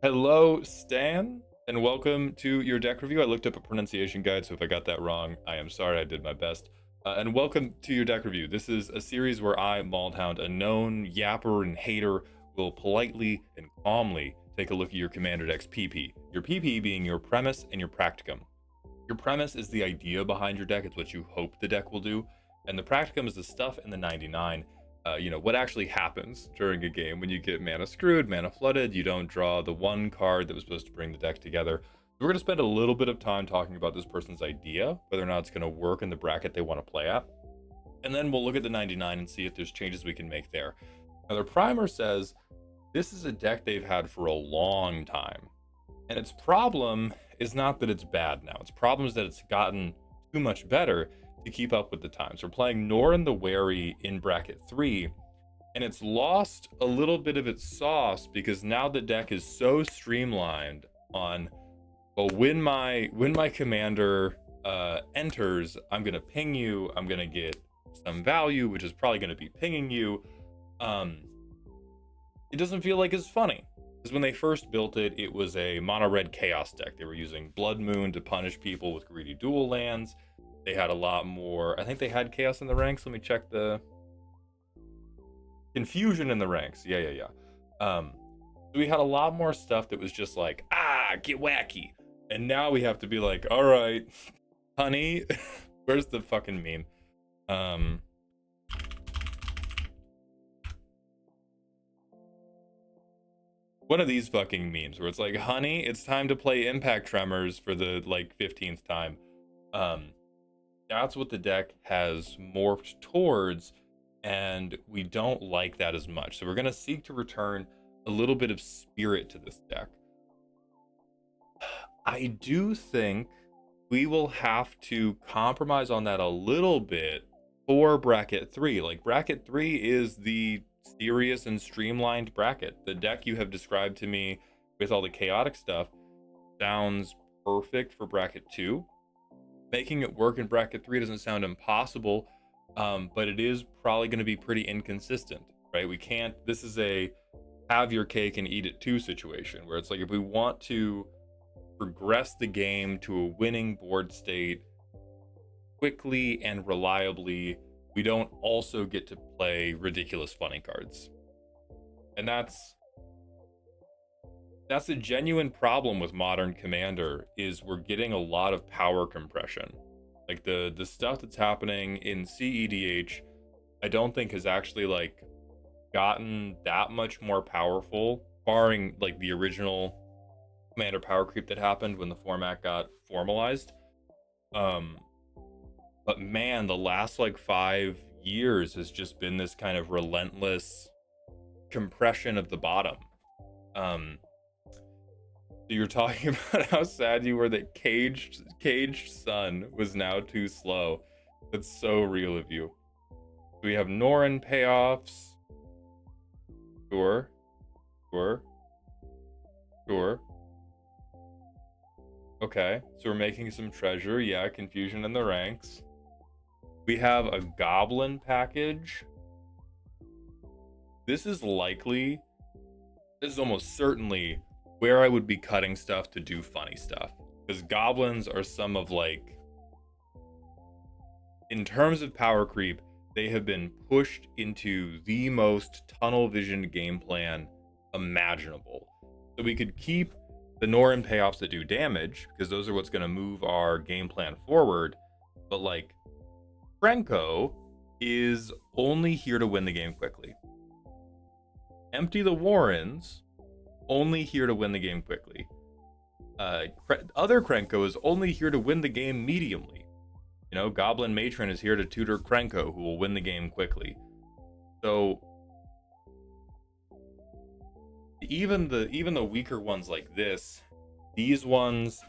Hello, Stan, and welcome to your deck review. I looked up a pronunciation guide, so if I got that wrong, I am sorry. I did my best. And welcome to your deck review. This is a series where I, Maldhound, a known yapper and hater, will politely and calmly take a look at your commander deck's PP. Your PP being your premise and your practicum. Your premise is the idea behind your deck. It's what you hope the deck will do. And the practicum is the stuff in the 99. What actually happens during a game when you get mana screwed, mana flooded, you don't draw the one card that was supposed to bring the deck together. So we're going to spend a little bit of time talking about this person's idea, whether or not it's going to work in the bracket they want to play at. And then we'll look at the 99 and see if there's changes we can make there. Now, their primer says this is a deck they've had for a long time. And its problem is not that it's bad now. Its problem is that it's gotten too much better to keep up with the times. We're playing Norin the Wary in bracket 3, and it's lost a little bit of its sauce because now the deck is so streamlined on, well, when my commander enters, I'm gonna ping you, I'm gonna get some value, which is probably gonna be pinging you. Um, it doesn't feel like it's funny. Because when they first built it, it was a mono red chaos deck. They were using Blood Moon to punish people with greedy dual lands. They had a lot more. I think they had chaos in the ranks. Let me check the confusion in the ranks. Yeah. So we had a lot more stuff that was just like, get wacky. And now we have to be like, all right, honey, where's the fucking meme? One of these fucking memes where it's like, honey, it's time to play Impact Tremors for the like 15th time. Um, that's what the deck has morphed towards, and we don't like that as much. So we're gonna seek to return a little bit of spirit to this deck. I do think we will have to compromise on that a little bit for bracket 3. Like, bracket 3 is the serious and streamlined bracket. The deck you have described to me with all the chaotic stuff sounds perfect for bracket 2. Making it work in bracket 3 doesn't sound impossible, but it is probably going to be pretty inconsistent, right? We can't, this is a have your cake and eat it too situation where it's like, if we want to progress the game to a winning board state quickly and reliably, we don't also get to play ridiculous funny cards. And that's a genuine problem with modern Commander, is we're getting a lot of power compression. Like the stuff that's happening in CEDH, I don't think has actually like gotten that much more powerful, barring like the original Commander power creep that happened when the format got formalized. Um, but man, the last like 5 years has just been this kind of relentless compression of the bottom. Um, so you're talking about how sad you were that caged sun was now too slow. That's so real of you. We have Norin payoffs. Sure, sure, sure. Okay, so we're making some treasure. Yeah, confusion in the ranks. We have a goblin package. This is almost certainly where I would be cutting stuff to do funny stuff. Because goblins are some of like, in terms of power creep, they have been pushed into the most tunnel visioned game plan imaginable. So we could keep the Norin payoffs that do damage, because those are what's going to move our game plan forward. But like, Krenko is only here to win the game quickly. Empty the Warrens, only here to win the game quickly. Other Krenko is only here to win the game mediumly. You know, Goblin Matron is here to tutor Krenko, who will win the game quickly. So even the weaker ones like this, these ones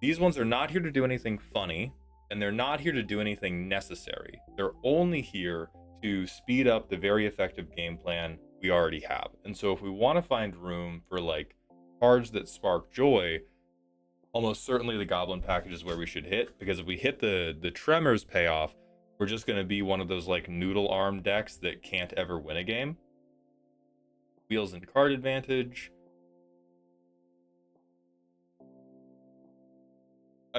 are not here to do anything funny, and they're not here to do anything necessary. They're only here to speed up the very effective game plan we already have. And so if we want to find room for like cards that spark joy, almost certainly the goblin package is where we should hit, because if we hit the tremors payoff, we're just going to be one of those like noodle arm decks that can't ever win a game. Wheels and card advantage.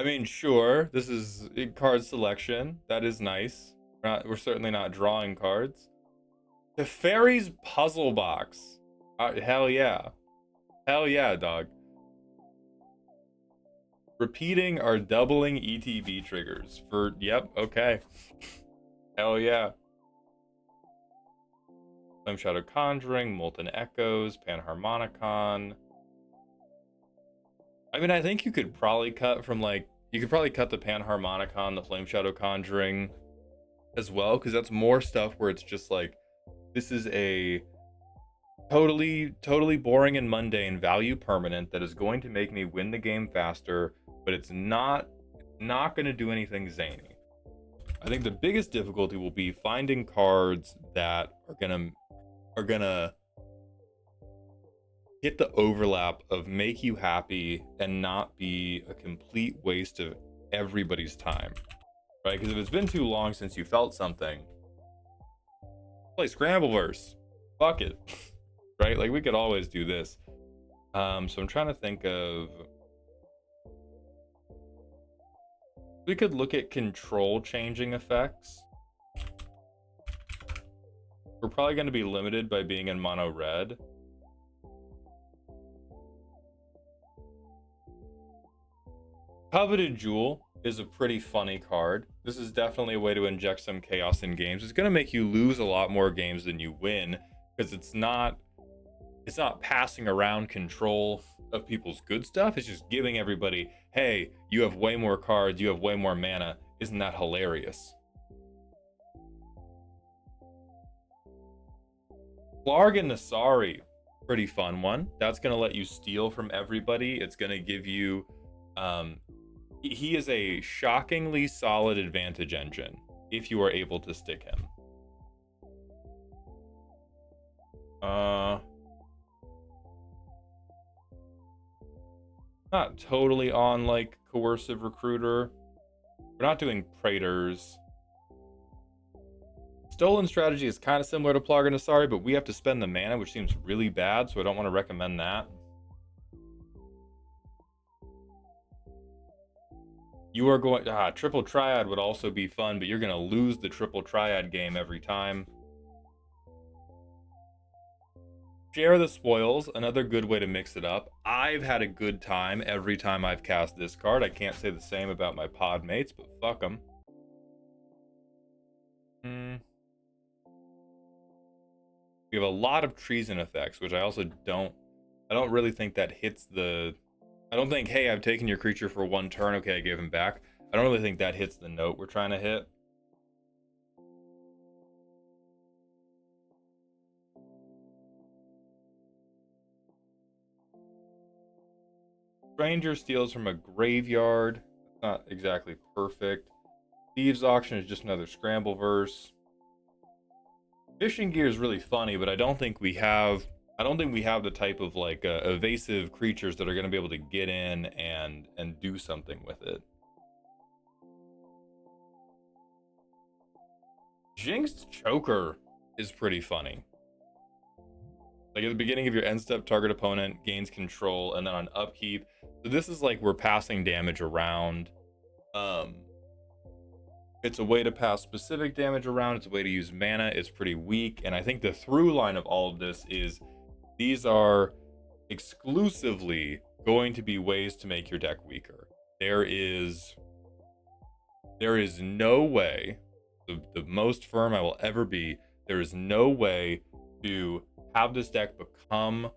I mean, sure, this is card selection. That is nice. We're certainly not drawing cards. The Fairies Puzzle Box. Hell yeah. Hell yeah, dog. Repeating or doubling ETB triggers for, yep, okay. Hell yeah. Flame Shadow Conjuring, Molten Echoes, Panharmonicon. I mean, I think you could probably cut from like, you could probably cut the Panharmonicon, the Flame Shadow Conjuring as well, because that's more stuff where it's just like, this is a totally boring and mundane value permanent that is going to make me win the game faster, but it's not going to do anything zany. I think the biggest difficulty will be finding cards that are gonna hit the overlap of make you happy and not be a complete waste of everybody's time, right? Because if it's been too long since you felt something, play Scrambleverse, fuck it. Right? Like, we could always do this. So I'm trying to think of... We could look at control changing effects. We're probably going to be limited by being in mono red. Coveted Jewel is a pretty funny card. This is definitely a way to inject some chaos in games. It's going to make you lose a lot more games than you win, because it's not passing around control of people's good stuff. It's just giving everybody, hey, you have way more cards, you have way more mana. Isn't that hilarious? Plarg and Nasari, pretty fun one. That's going to let you steal from everybody. It's going to give you... he is a shockingly solid advantage engine if you are able to stick him. Not totally on like coercive recruiter. We're not doing Praetors. Stolen strategy is kind of similar to Plarg and Nasari, but we have to spend the mana, which seems really bad, so I don't want to recommend that. You are going... Triple Triad would also be fun, but you're going to lose the Triple Triad game every time. Share the Spoils, another good way to mix it up. I've had a good time every time I've cast this card. I can't say the same about my pod mates, but fuck them. We have a lot of treason effects, which I also don't really think that hits the... I don't think, hey, I've taken your creature for one turn, okay, I gave him back. I don't really think that hits the note we're trying to hit. Stranger steals from a graveyard. It's not exactly perfect. Thieves Auction is just another Scrambleverse. Fishing Gear is really funny, but I don't think we have the type of like evasive creatures that are going to be able to get in and do something with it. Jinxed Choker is pretty funny. Like, at the beginning of your end step, target opponent gains control, and then on upkeep. So this is like we're passing damage around. It's a way to pass specific damage around. It's a way to use mana. It's pretty weak. And I think the through line of all of this is these are exclusively going to be ways to make your deck weaker. There is no way, the most firm I will ever be, there is no way to have this deck become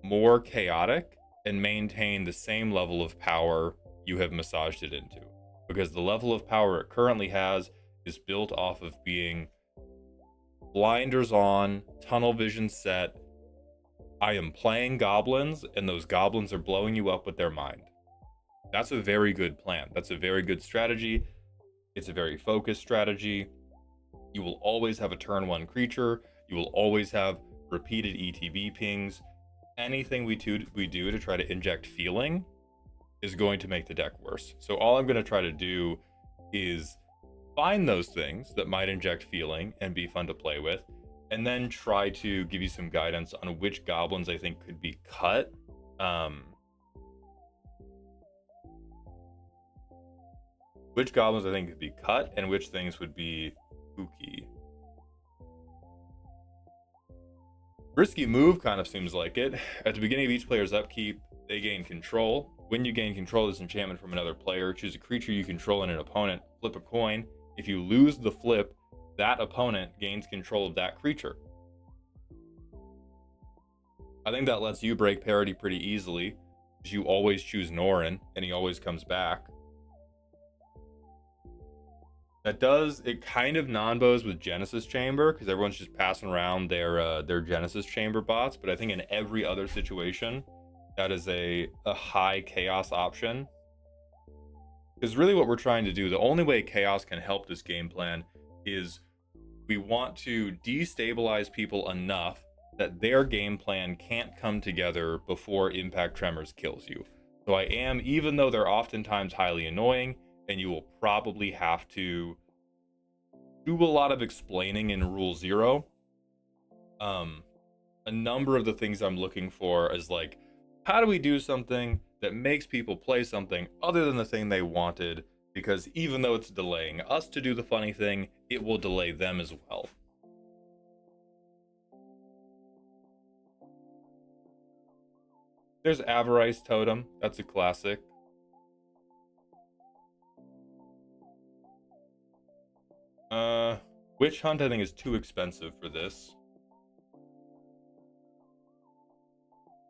more chaotic and maintain the same level of power you have massaged it into. Because the level of power it currently has is built off of being blinders on, tunnel vision set. I am playing goblins, and those goblins are blowing you up with their mind. That's a very good plan. That's a very good strategy. It's a very focused strategy. You will always have a turn one creature. You will always have repeated ETB pings. Anything we do to try to inject feeling is going to make the deck worse. So all I'm going to try to do is find those things that might inject feeling and be fun to play with, and then try to give you some guidance on which goblins I think could be cut. which goblins I think could be cut and which things would be spooky. Risky move kind of seems like it. At the beginning of each player's upkeep, they gain control. When you gain control of this enchantment from another player, choose a creature you control and an opponent, flip a coin. If you lose the flip, that opponent gains control of that creature. I think that lets you break parity pretty easily, because you always choose Norin, and he always comes back. That does, it kind of non-bows with Genesis Chamber, because everyone's just passing around their Genesis Chamber bots, but I think in every other situation, that is a high chaos option. Because really what we're trying to do, the only way chaos can help this game plan is we want to destabilize people enough that their game plan can't come together before Impact Tremors kills you. So I am, even though they're oftentimes highly annoying, and you will probably have to do a lot of explaining in Rule 0. A number of the things I'm looking for is like, how do we do something that makes people play something other than the thing they wanted? Because even though it's delaying us to do the funny thing, it will delay them as well. There's Avarice Totem. That's a classic. Witch Hunt I think is too expensive for this.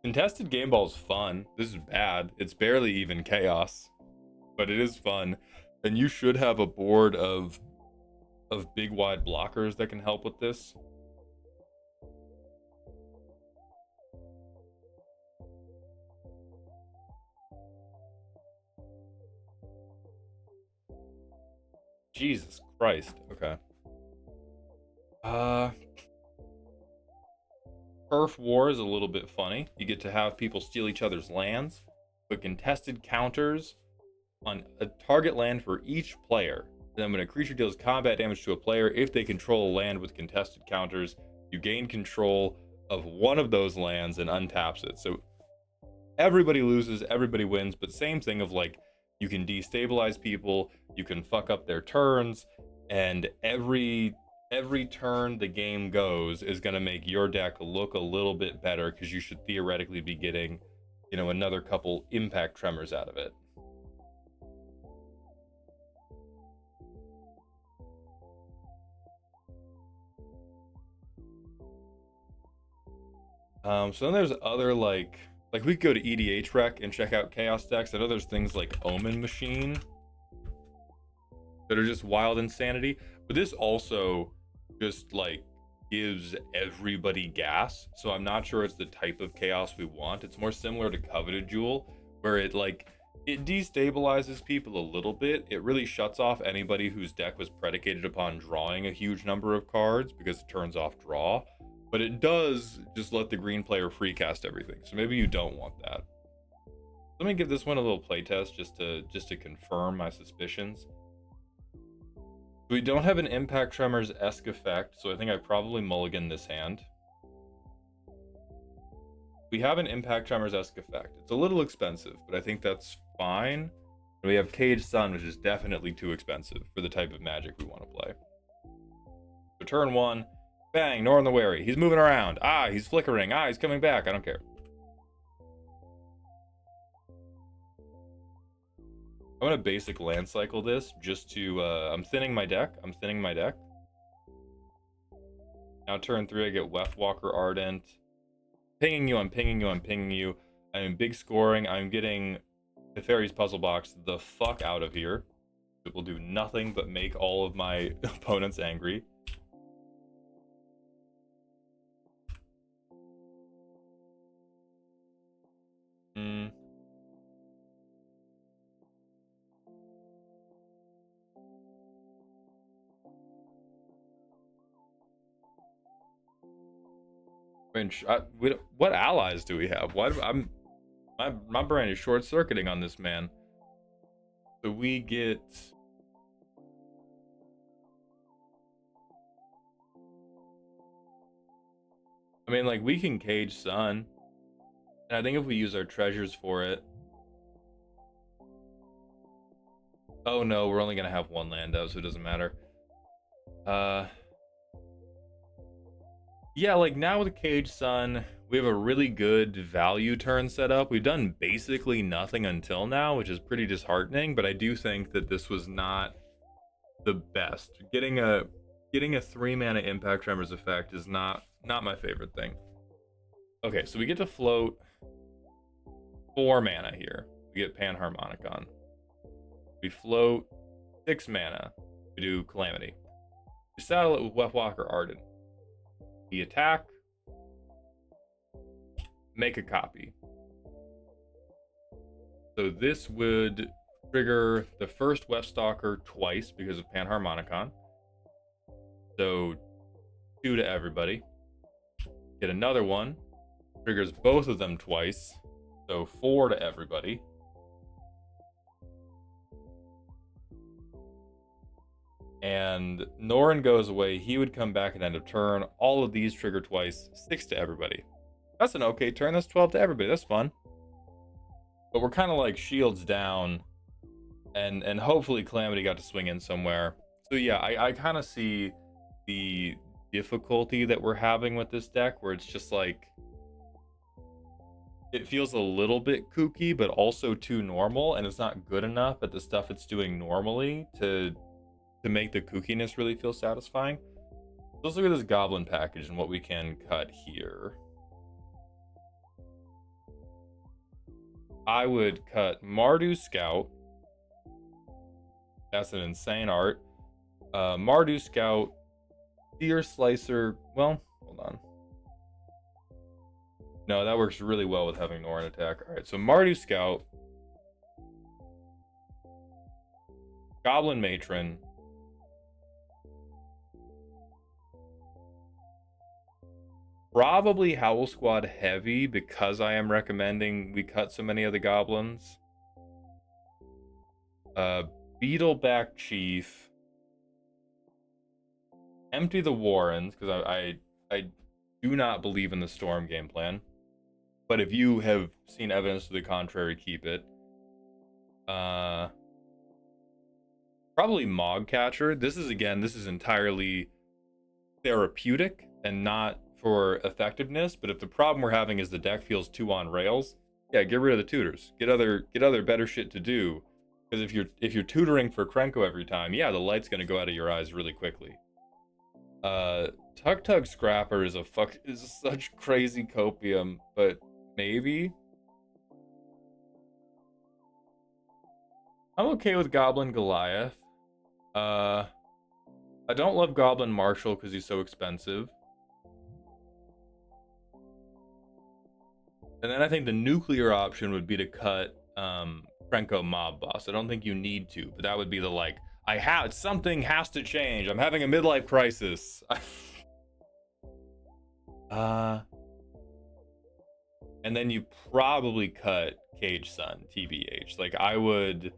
Contested Game Ball is fun. This is bad. It's barely even chaos, but it is fun. And you should have a board of big wide blockers that can help with this. Jesus Christ. Okay. Turf War is a little bit funny. You get to have people steal each other's lands, put contested counters on a target land for each player. And then when a creature deals combat damage to a player, if they control a land with contested counters, you gain control of one of those lands and untaps it. So everybody loses, everybody wins, but same thing of like, you can destabilize people, you can fuck up their turns, and every turn the game goes is going to make your deck look a little bit better, because you should theoretically be getting, you know, another couple Impact Tremors out of it. So then there's other like we could go to EDH Rec and check out Chaos decks. I know there's things like Omen Machine that are just wild insanity, but this also just like gives everybody gas. So I'm not sure it's the type of chaos we want. It's more similar to Coveted Jewel, where it destabilizes people a little bit. It really shuts off anybody whose deck was predicated upon drawing a huge number of cards, because it turns off draw. But it does just let the green player free cast everything. So maybe you don't want that. Let me give this one a little playtest just to confirm my suspicions. We don't have an Impact Tremors-esque effect, so I think I probably mulligan this hand. We have an Impact Tremors-esque effect. It's a little expensive, but I think that's fine. And we have Cage Sun, which is definitely too expensive for the type of Magic we want to play. So turn 1, bang, Norin the Wary. He's moving around. Ah, he's flickering. Ah, he's coming back. I don't care. I'm gonna basic land cycle this just to, I'm thinning my deck. Now turn 3, I get Weftwalker Ardent. Pinging you, I'm pinging you, I'm pinging you. I'm in big scoring. I'm getting Teferi's Puzzle Box the fuck out of here. It will do nothing but make all of my opponents angry. What allies do we have? My brain is short circuiting on this, man. So we get, I mean, like, we can Cage Sun, and I think if we use our treasures for it, Oh no, we're only gonna have one land out, so it doesn't matter. Yeah, like now with Cage Sun, we have a really good value turn set up. We've done basically nothing until now, which is pretty disheartening, but I do think that this was not the best. Getting a 3-mana impact tremors effect is not my favorite thing. Okay, so we get to float 4 mana here. We get Panharmonicon. We float 6 mana. We do Calamity. We saddle it with Wethwalker Arden. We attack. Make a copy. So this would trigger the first Weftstalker twice because of Panharmonicon. So 2 to everybody. Get another one. Triggers both of them twice. So 4 to everybody. And Norin goes away. He would come back at end of turn. All of these trigger twice. 6 to everybody. That's an okay turn. That's 12 to everybody. That's fun. But we're kind of like shields down. And hopefully Calamity got to swing in somewhere. So yeah, I kind of see the difficulty that we're having with this deck, where it's just like, it feels a little bit kooky, but also too normal, and it's not good enough at the stuff it's doing normally to make the kookiness really feel satisfying. Let's look at this goblin package and what we can cut here. I would cut Mardu Scout. That's an insane art. Mardu Scout, Seer Slicer. Well, hold on. No, that works really well with having Norin attack. All right, so Mardu Scout, Goblin Matron, probably Howl Squad heavy because I am recommending we cut so many of the goblins. Beetleback Chief, empty the Warrens because I do not believe in the Storm game plan. But if you have seen evidence to the contrary, keep it. Probably Mogcatcher. This is entirely therapeutic and not for effectiveness. But if the problem we're having is the deck feels too on rails, yeah, get rid of the tutors. Get other better shit to do. Because if you're tutoring for Krenko every time, yeah, the light's gonna go out of your eyes really quickly. Tug Tug Scrapper is such crazy copium, but maybe I'm okay with Goblin Goliath. I don't love Goblin Marshall because he's so expensive. And then I think the nuclear option would be to cut Krenko Mob Boss. I don't think you need to, but that would be the like, something has to change. I'm having a midlife crisis. And then you probably cut Cage Sun, TBH. Like, I would,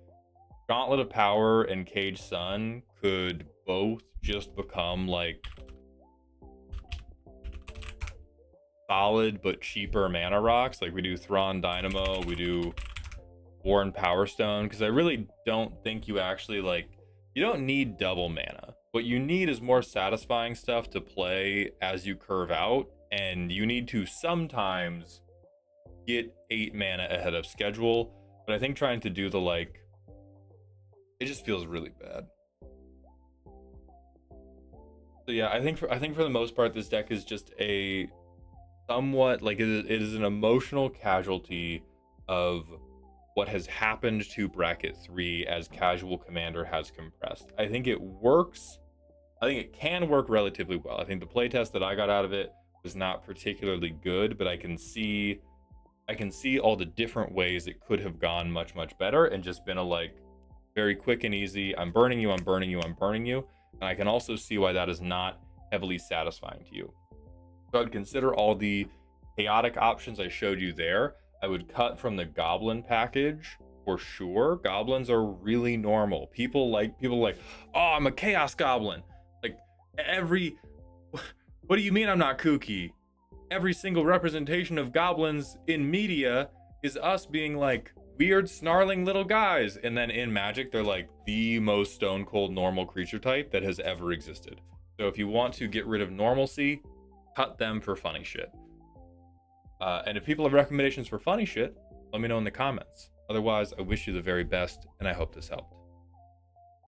Gauntlet of Power and Cage Sun could both just become like solid but cheaper mana rocks. Like, we do Thrawn Dynamo, we do Warren Power Stone, because I really don't think you actually, like, you don't need double mana. What you need is more satisfying stuff to play as you curve out, and you need to sometimes get 8 mana ahead of schedule. But I think trying to do the, like, it just feels really bad. So yeah, I think for the most part, this deck is just a somewhat, like, it is an emotional casualty of what has happened to bracket 3 as Casual Commander has compressed. I think it works. I think it can work relatively well. I think the playtest that I got out of it was not particularly good, but I can see all the different ways it could have gone much, much better and just been a, like, very quick and easy, I'm burning you, I'm burning you, I'm burning you. And I can also see why that is not heavily satisfying to you. So I would consider all the chaotic options I showed you there. I would cut from the Goblin package for sure. Goblins are really normal. People like, oh, I'm a Chaos Goblin. Like, what do you mean I'm not kooky? Every single representation of goblins in media is us being like, weird snarling little guys. And then in Magic, they're like the most stone cold normal creature type that has ever existed. So if you want to get rid of normalcy, cut them for funny shit. And if people have recommendations for funny shit, let me know in the comments. Otherwise, I wish you the very best, and I hope this helped.